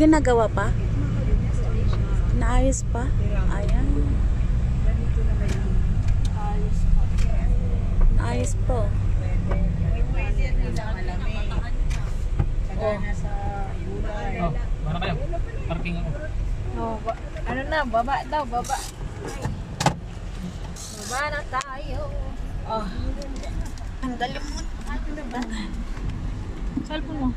Ginagawa pa? Naayos pa? Ayan. Naayos po. Oh, mana kayo? Parking ako. Oh, ano na, baba daw, baba. Baba na tayo. Oh. Ang galing mo. Cellphone mo.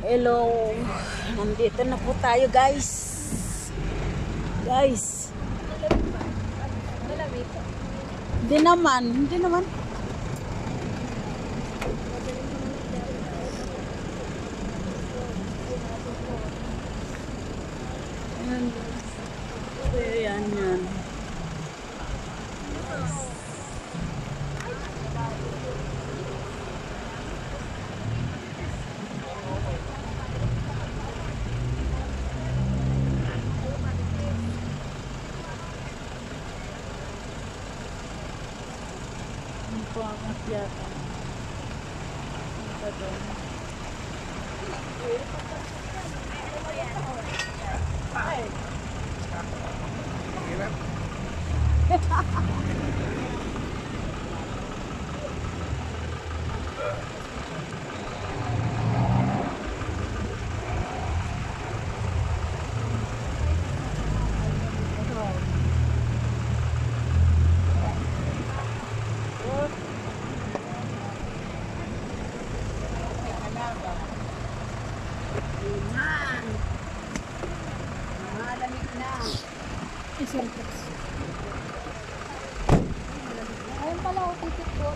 Hello. Nandito na po tayo, guys. Guys. Hindi naman. Hindi naman. Ayan yan. Ano po ang akyata? Ito doon. Ayun pala, o ticket ko.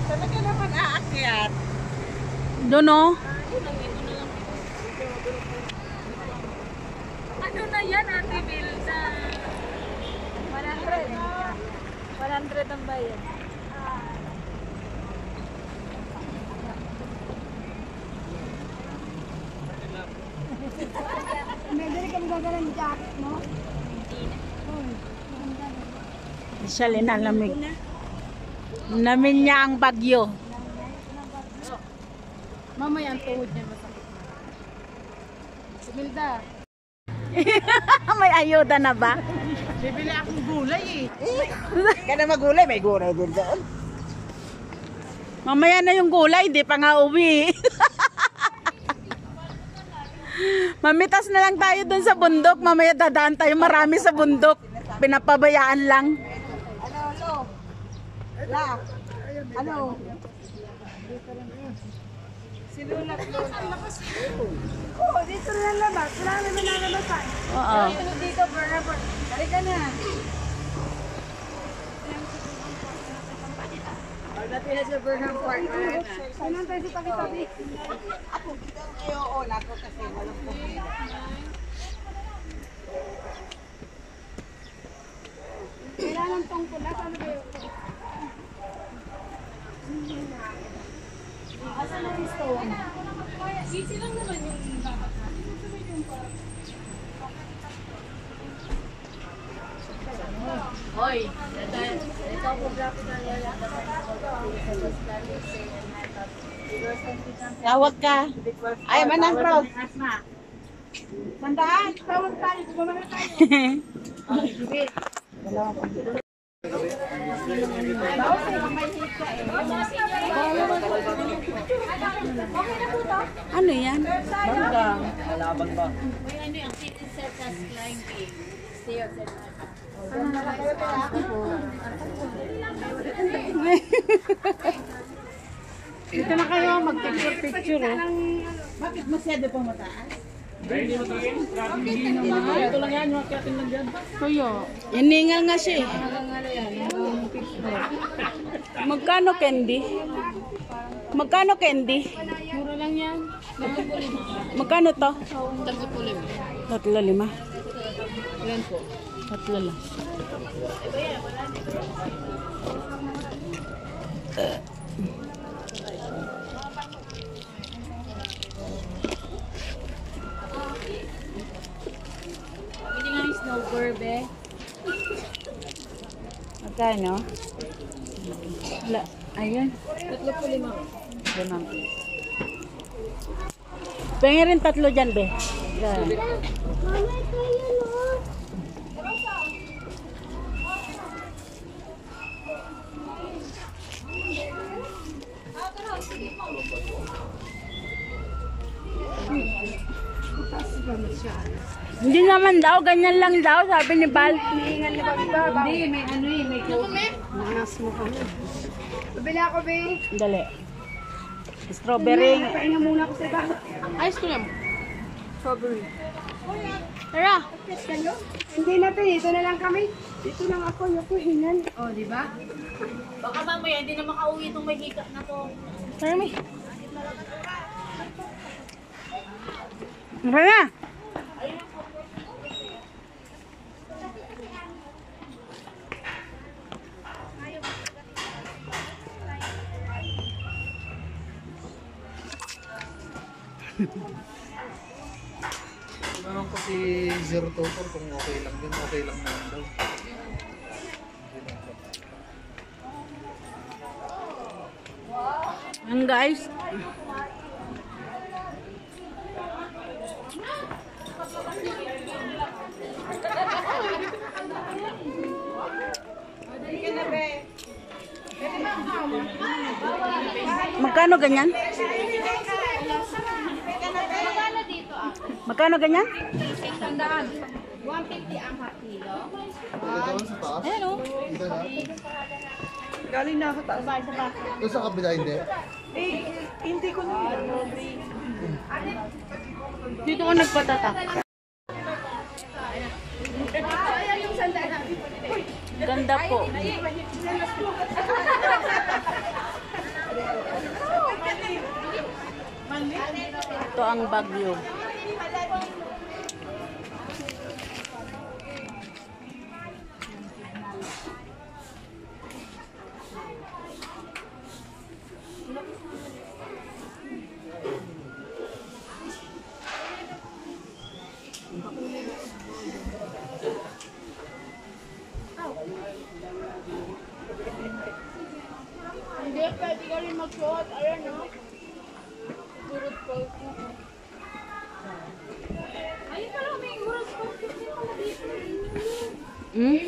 Talaga naman aakyat. Doon o. Ano na yan, Ate Milda? 100. 100 ang bayan. Medyo kami gagalan ng jacket, no? Siya linalamig. Namin niya ang bagyo. Mamaya ang tuhod niya masakit. Milda. May ayuda na ba? Bibili akong gulay eh. Kaya magulay, may gulay din doon. Mamaya na yung gulay, di pa nga uwi. Mamitas na lang tayo dun sa bundok. Mamaya dadaan tayo marami sa bundok. Pinapabayaan lang. Ano? La. Ano? Sinulat mo. Oo, dito na labas. Wala naman nalabasan. Oo. Dito, Bernabon. Halika na. Pagdating na sa Burnham Park, wala na. Saan tayo sa tabi-tabi? Ako, kita ang oo, nako kasi walang pumila. Kailangan tong pula. Ano ba yun? Asan na yung stone? Easy lang naman yung dapat na. Hoy, Ikaw po graphic na yaya. tawag ka. Ay, manang bro. Sandaan, tawag tayo. Bumama tayo. Ano yan? Malaban ba? Ano yung set as climbing? Stairs and Dito na kayo mag-picture eh. Bakit masyado pang mataas? Hindi mo talaga yun. Hindi naman. Ito lang yan, yung akyatin lang dyan. Kuya, iningal nga siya eh. Magkano candy? Magkano candy? Mura lang yan. Magkano to? 35. 3-5. Ilan po? 3 lang. Pwede nga yung snowboard, be. Magkano? Wala. Ayan. 35. 5 piso. Pengen rin 3 dyan, be. Yan. Mama, ito yun, oh. Hindi naman daw, ganyan lang daw, sabi ni Bal. Hihingan ni Bagba. Hindi, may ano eh, may coke. Manas mo kami. Bibili ako, be. Dali. Strawberry. Pahinga muna ako sa iba. Ice cream. Strawberry. Tara. Hindi na, be. Dito na lang kami. Dito lang ako. Yung hinan. Oh, di ba? Baka mamaya hindi na makauwi itong may hika na to. Tara, mi. Tara na. Tinanong ko si Zero Tutor kung okay lang yun, okay lang naman daw. Yan guys. Magkano ganyan? Magkano dito ah? Magkano ganyan? 150 ang half kilo. Doon sa taas? Ayan o. Hindi na. Galing na ako taas. Doon sa kabila hindi. Hindi ko na. Dito ko nagpatatak. Ganda po. Ito ang Bagyo. Hindi, pwede ka rin mag-shot. Ayan o. Gurot ko. Ayun pala, may gurot ko. Hmm?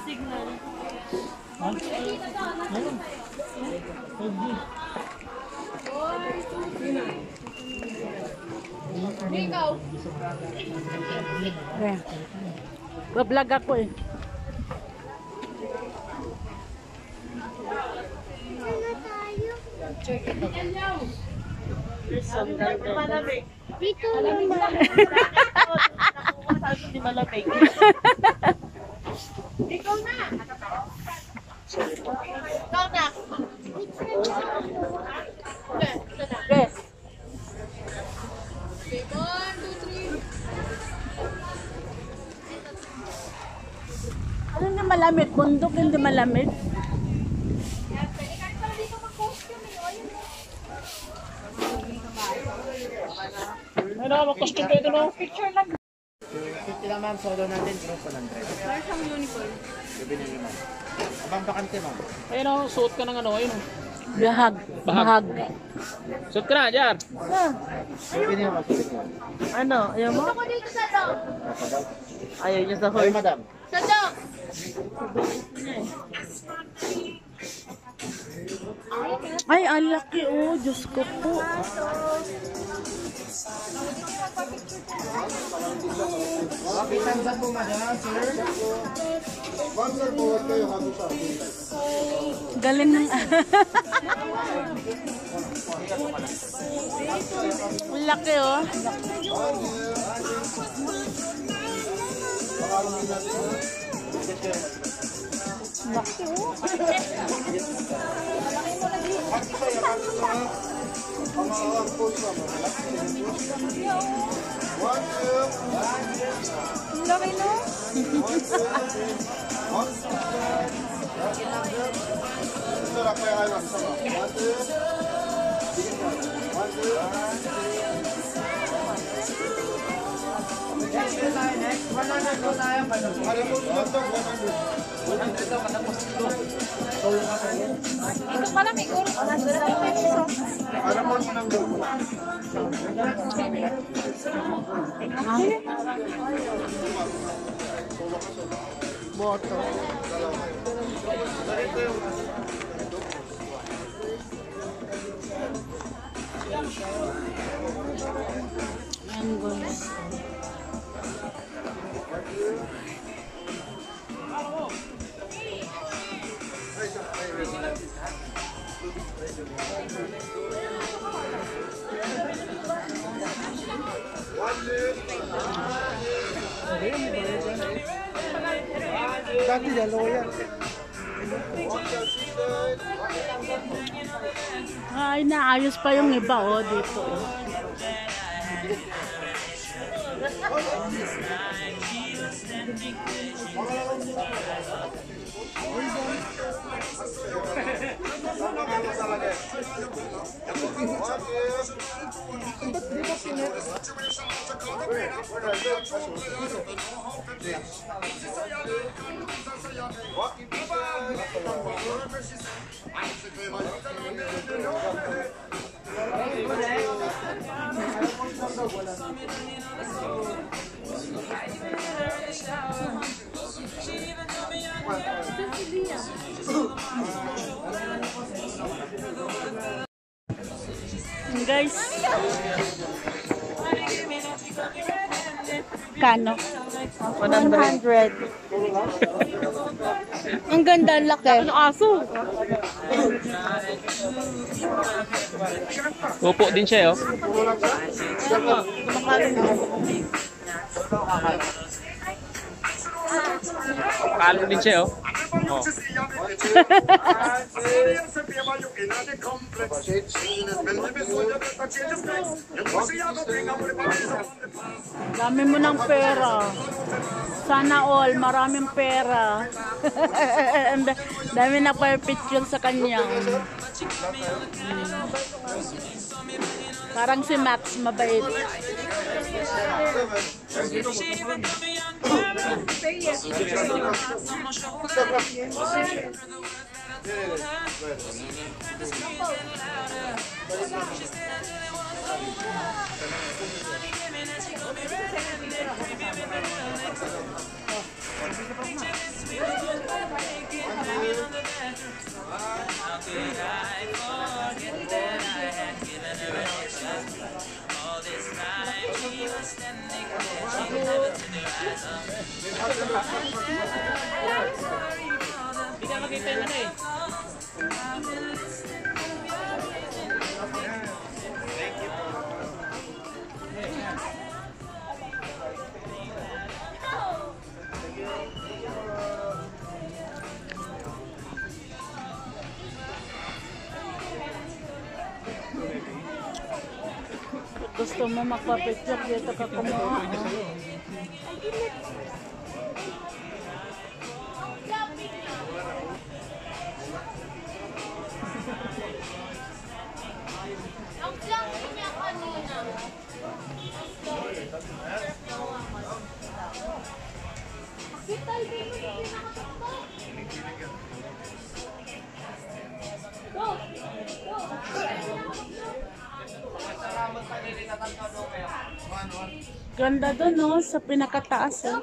Signal. Ikaw. Ayan. Bablog ako eh. Dito lang. Ikaw na. Ikaw na. Yes. Okay, 1, 2, 3. Ano na malamig? Bundok hindi malamig. Ano, mag-costume kayo ito, no? Ito lang ma'am, solo natin, 100. Para siyang uniform. Bibili niyo ma'am. Abang bakante ma'am. Ayun, oh, suot ka ng ano, ayun. Oh. Bahag. Bahag. Suot ka na, Jar. Bibili niyo ma'am. Ano? Ayaw mo? Ako dito sa dog. Ayaw niya sa Ay, madam. Sa dog. Ay, ang laki oh. Diyos ko po. Kapitan po madam, sir. Galing ng... Ang laki oh. Laki oh. Ang laki no? Ito pala may guro. Boto. Ang guys. Dati dalawa yan. Ay, naayos pa yung iba oh dito. Guys, kano? 100. Ang ganda, ang laki. Ano aso? Opo din siya, oh. Palo din siya, oh. Oh. Dami mo ng pera. Sana all, maraming pera. Dami na picture sa kanya. Parang si Max, mabait. Hindi ka makita yung ano eh. Gusto mo magpa-picture dito ka kumuha. Ganda doon no, sa pinakataas eh.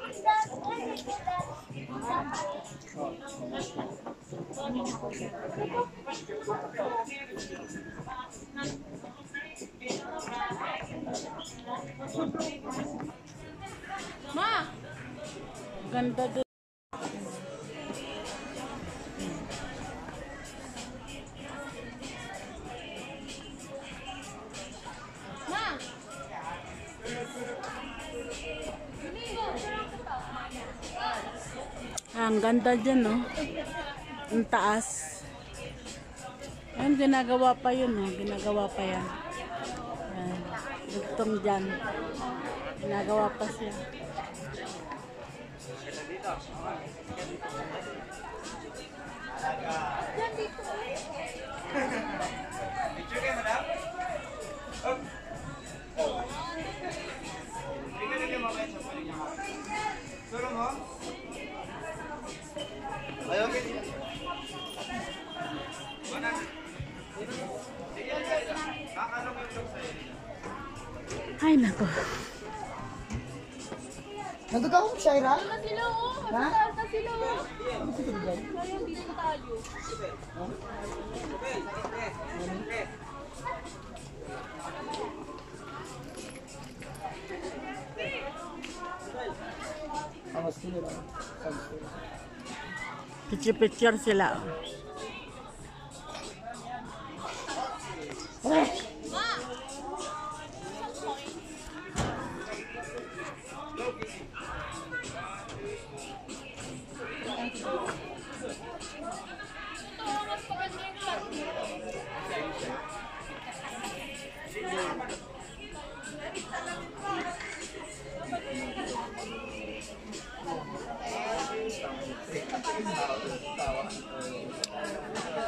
Ganda din. Ang ganda dyan, no? Ang taas. Ayun, ginagawa pa yun, no? Ginagawa pa yan. Ayan. Dugtong dyan. Ginagawa pa siya. Ay, nako. Nandun ka kung Shaira? Na sila, oh. Ha? Na sila, oh. Ngayon, dito tayo. Ang sila lang. Picture-picture sila.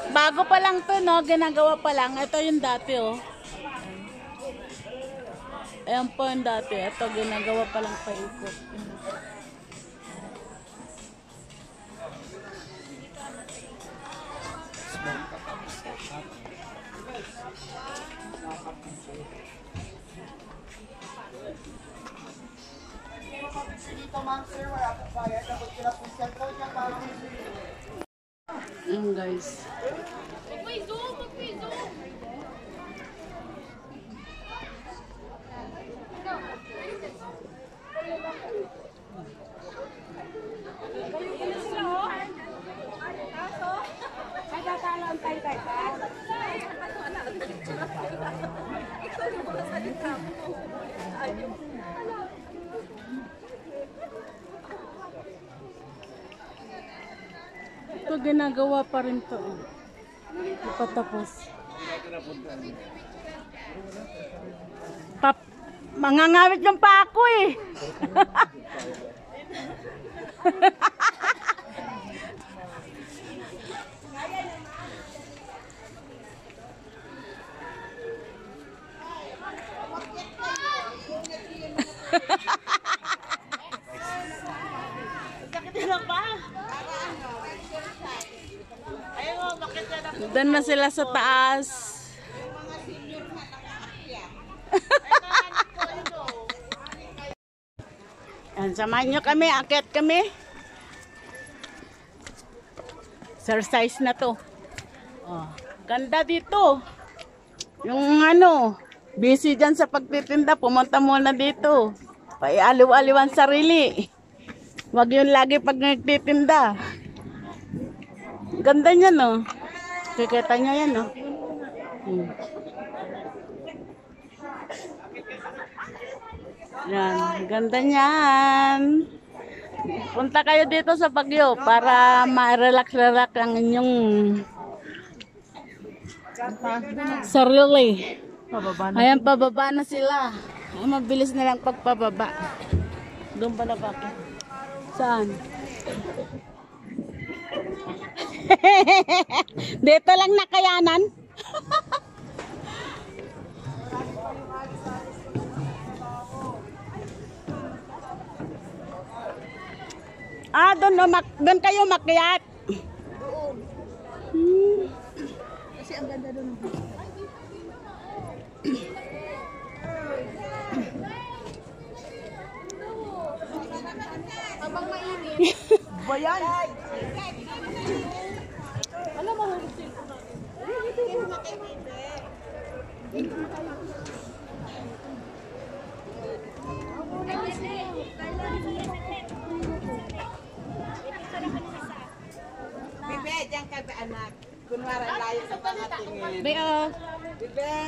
Bago pa lang to, no? Ginagawa pa lang. Ito yung dati, oh. Ayan po yung dati. Ito, ginagawa pa lang pa ikot. Dito ma'am sir, wala pong bayad. Dapat sila po cellphone niya para Ayan, guys. Magpay-zoom, magpay-zoom. Ito, ginagawa pa rin to. Hindi pa tapos. Mangangawit yung pa ako eh. Doon na sila sa taas. Yan, samahan nyo kami, akyat kami. Exercise na to. Oh, ganda dito. Yung ano, busy dyan sa pagtitinda, pumunta muna dito. Paialiw-aliwan sarili. Huwag yun lagi pag nagtitinda. Ganda niya, no? Kikita nyo yan, no? Yan, ganda niyan. Punta kayo dito sa Baguio para ma-relax-relax ang inyong sarili. Ayan, pababa na sila. Ay, mabilis na lang pagpababa. Doon pa na ba? Saan? Dito lang nakayanan. Doon kayo makyat. Kasi ang ganda doon. Habang mainit. Bayan! Alam mo, hulog sila. kami anak. Kunwari layo sa pangatingin. Be, Bibe.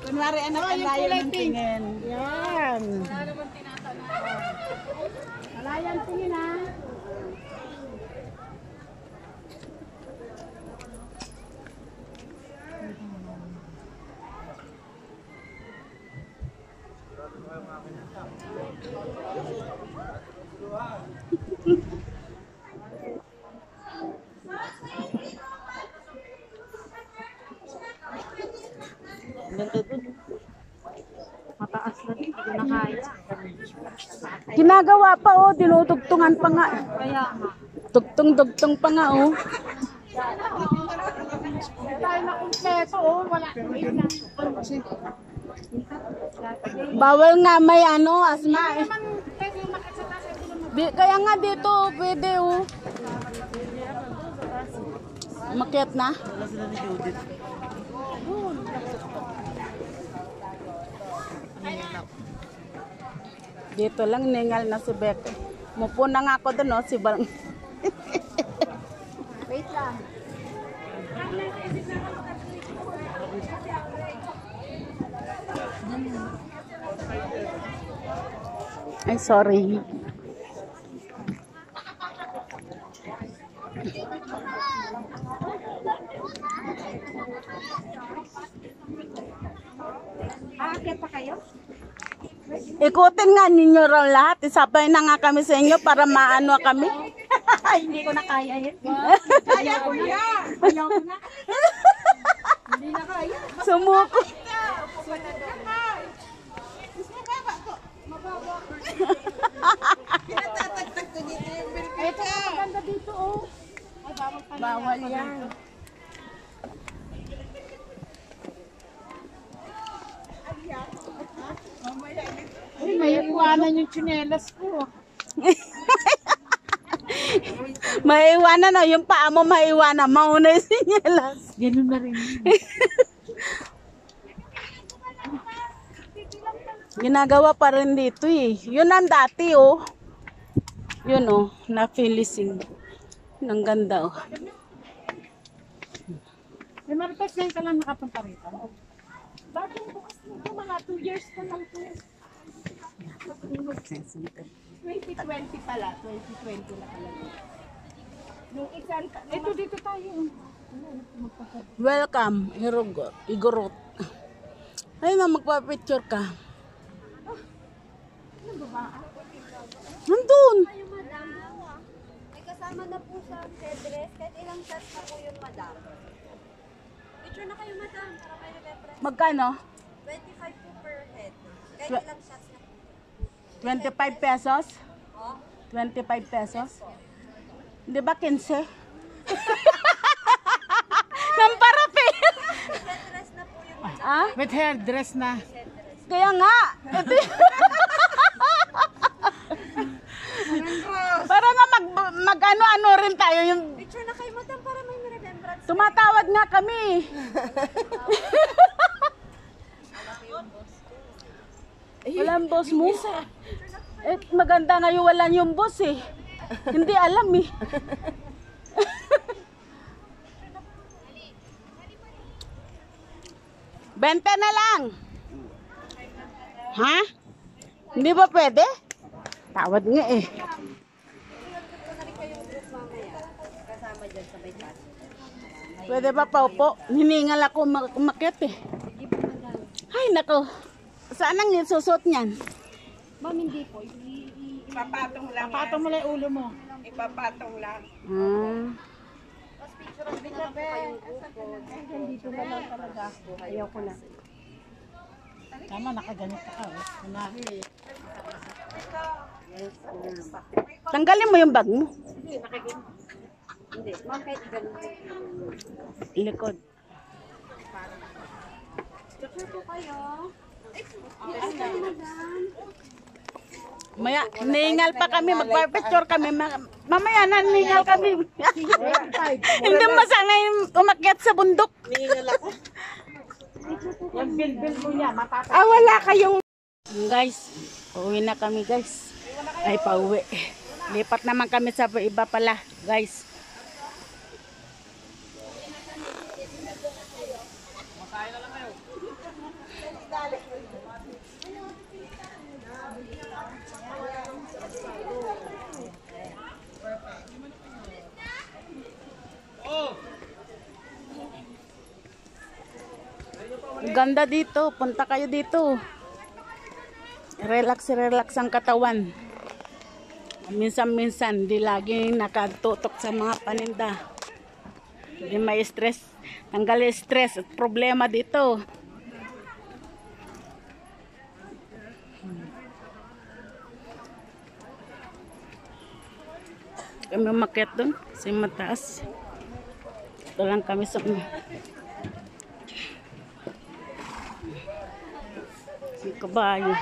Kunwari anak ang layo ng tingin. yan. Malayan tingin ha. Mataas na din, hindi ko na kaya. Ginagawa pa oh, dinudugtungan pa nga. Kaya nga. Dugtong-dugtong pa nga oh. Tayo na kumpleto, oh. Wala. Bawal nga may ano, asma eh. Pwede umakit sa taas, hindi naman. Kaya nga dito, pwede oh. Umakyat na? Dito lang ningal na si Becca. Mupo na nga ako doon oh, si Bang. Wait lang. Ay, sorry. Aakyat pa kayo? Ikutin nga ninyo raw lahat. Isabay na nga kami sa inyo para maano kami. Hindi ko na kaya yun. Kaya ko na. Kaya ko na. Hindi na kaya. Sumuko. Ay, ito na maganda dito, oh. Ay, bawal pala. Bawal yan. Ay, may iwanan yung tsinelas ko. Maiwanan na. Yung paa mo maiwanan. Mauna yung sinyelas. Ganun na rin. Ginagawa pa rin dito eh. Yun ang dati oh. Yun oh. Na-finishing. Ang ganda oh. May maripas ngayon ka lang nakapunta rito. Bakit bukas nito? Mga 2 years ka lang po. 2020 pala. 2020 na pala. Nung isang... Ito dito tayo. Welcome. Igorot. Ayun na, magpa-picture ka. Nandun. Kayo, madam. May kasama na po sa headdress. Kahit ilang shots na po yung madam. Picture na kayo, madam. Para may reference. Magkano? 25 po per head. Kahit Twe- ilang shots na po. 25 pesos? Oh, 25 pesos? Di ba 15? Nang parating. headdress na po yung madam. Ah? With hairdress na. Kaya nga. Ito para nga mag-ano-ano rin tayo yung Picture na kayo, madam. Para may remembrance. tumatawad nga kami. Walang boss mo? Eh, maganda ngayon wala yung boss eh. Hindi alam eh. Benta na lang. Ha? Hindi ba pwede? Tawad nga eh. Kasama dyan sa may chat. Pwede ba pa upo? Hiningal ako umakyat eh. Ay nako. Saan ang isusot niyan? Ma'am, hindi po. Ipapatong lang. Ipapatong mo lang yung ulo mo. Ipapatong lang. Tapos picture ang na po kayong grupo. Dito na lang talaga ako. Ayaw ko na. Tama, nakaganit ka. Unahi. Tanggalin mo yung bag mo. Hindi. Ma'am, kahit ganun. Likod. Picture po kayo. Maya, ningal pa kami, magpapicture kami. Mamaya na, ningal kami. Hindi masanay umakyat sa bundok. Yung bil-bil mo niya, matatay. Ah, wala kayong... Guys, uuwi na kami guys. Ay, pauwi. Lipat naman kami sa iba pala, guys. Ang ganda dito. Punta kayo dito. Relax, relax ang katawan. Minsan-minsan, di lagi nakatutok sa mga paninda. Hindi may stress. Tanggal stress at problema dito. Kami umakyat doon sa mataas. Ito lang kami sa si kabayo.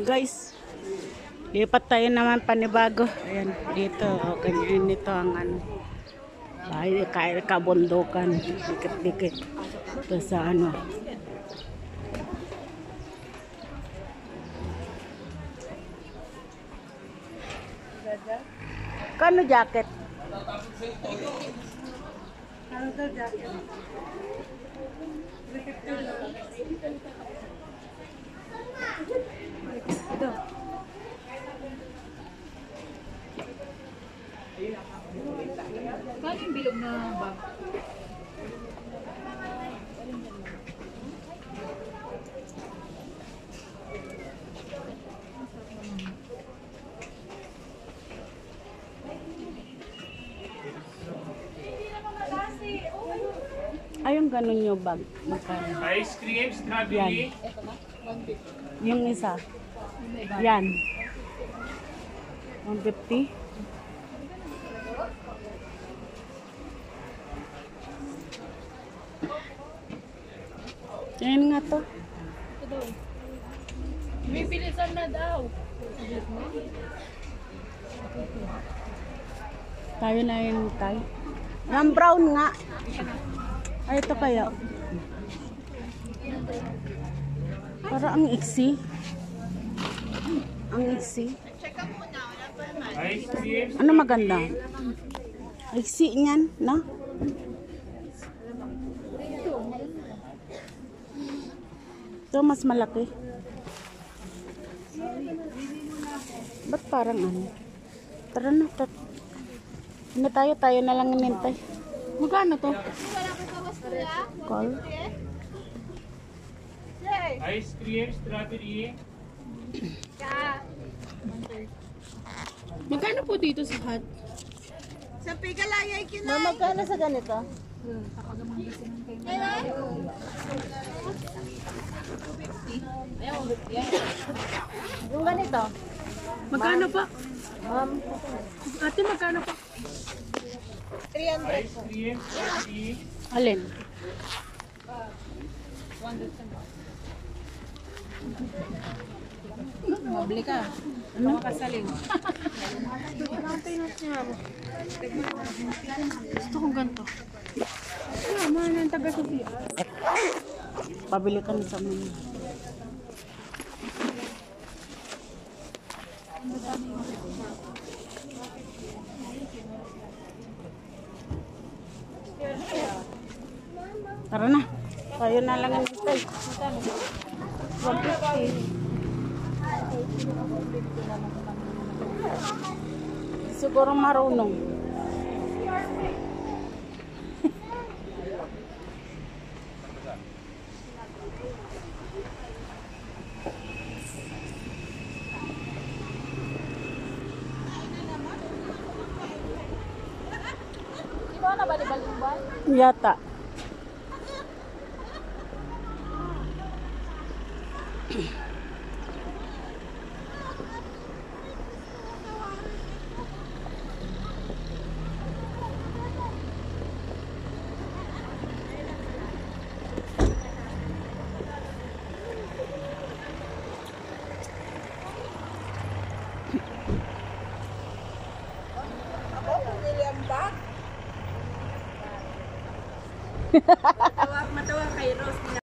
Guys, lipat tayo naman panibago. Ayan, dito. O, ganyan nito ang ano. Bahay, kaya kabundukan. Dikit-dikit. Ito sa ano. Kano jacket? Kano yung bilog na bag? Ayun, ganun yung bag. Magkano? Ice cream, strawberry. Yung isa. Yan. 150. Ayan nga to. Bibilisan na daw. Tayo na yun tayo. Yung brown nga. Ay, ito kaya. Para ang iksi. Ang iksi. Ice cream. Ano maganda? Iksi niyan, no? Ito mas malaki. Ba't parang ano? Tara na. Hindi tayo na lang nintay. Magkano to? Call. Ice cream, strawberry. Magkano po dito sa hot? Magkano sa ganito? Yung ganito? Magkano pa? Ate, magkano pa? Ice cream, strawberry. Alin? Mabili ka. Ano? Makasaling. Gusto kong ganito. Mahal ng taga-Sofia. Pabili kami sa mga. Tara na. Tayo na lang ang itay. 150. Siguro marunong. Yata. Matawa kay Rose.